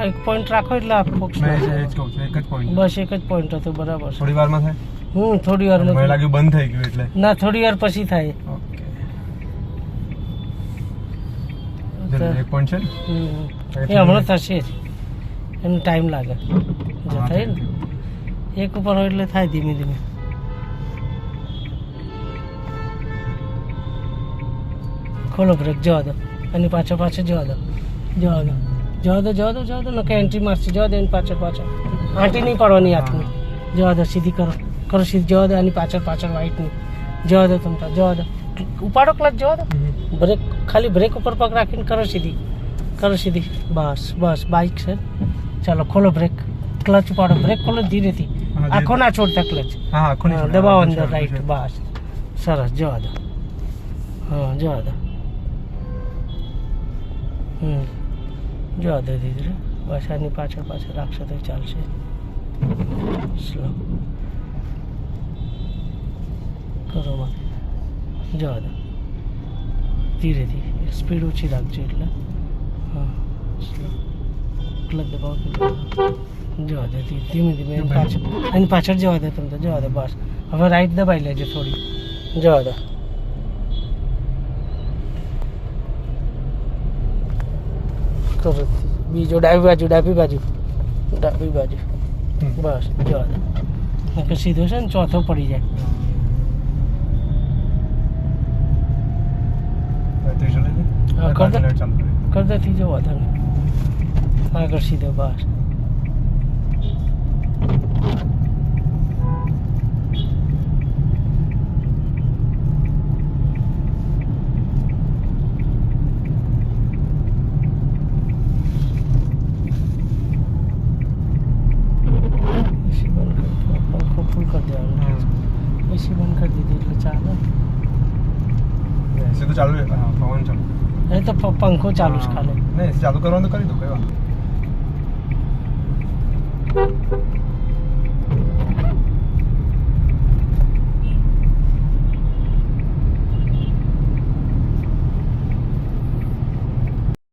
એક પોઈન્ટ રાખો એટલે આ ફોક્સ મેં એ જ કહું છું, એક જ પોઈન્ટ. બસ એક જ પોઈન્ટ હતો, બરાબર છે. થોડી વારમાં થાય? થોડી વાર મને લાગ્યું બંધ થઈ ગયું એટલે. ના, થોડી વાર પછી થાય. ઓકે. એક પોઈન્ટ છે ને? એ હમણાં થશે જ, એનો ટાઈમ લાગે. જો થાય ને એક ઉપર હોય એટલે થાય ધીમે ધીમે. ખોલો બ્રેક, જવા દો. એની પાછળ જવા દો, જવા દો, જવા દો, જવા દો, જવા દો. નકે એન્ટ્રી મારશે, જવા દો. એની પાછળ આંટી નહીં પાડવાની હાથની. જવા દો, સીધી કરો, કરો સીધી. જવા દો. એની પાછળ વ્હાઈટની જવા દો. તમતા જવા દો. ઉપાડો ક્લચ, જવા દો. બ્રેક, ખાલી બ્રેક ઉપર પગ રાખીને કરો સીધી, કરો સીધી. બસ બસ, બાઇક છે. ચાલો ખોલો બ્રેક, ક્લચ ઉપાડો. બ્રેક ખોલો ધીરેથી, આખો ના છોડતા ક્લચ. દબાવો અંદર, રાઈટ. બસ, સરસ. જવા દો. હા, જવા દો. જવા દો ધીરે. બસ આની પાછળ રાખશો તો ચાલશે. સ્લો કરો માં, જવા દો. ધીરેથી, સ્પીડ ઓછી રાખજો એટલે. હા, સ્લો ક્લચ દબાવો. જવા દો ધીમે ધીમે. એની પાછળ જવા દો તમે તો. જવા દો. બસ હવે રાઈટ દબાઈ લેજો થોડી. જવા દો. બીજો ડાબી બાજુ. બસ જવા દો. સીધો છે ને ચોથો પડી જાય. કરદાથી જવા દો. આગળ સીધો. બસ એસી બંધ કરી દીધી એટલે ચાલે. એસી તો ચાલુ છે. હા, પવન ચાલુ. એ તો પંખો ચાલુ છે ખાલી. નહીં, એસી ચાલુ કરવાનું તો કરી દો, કઈ વાંધો.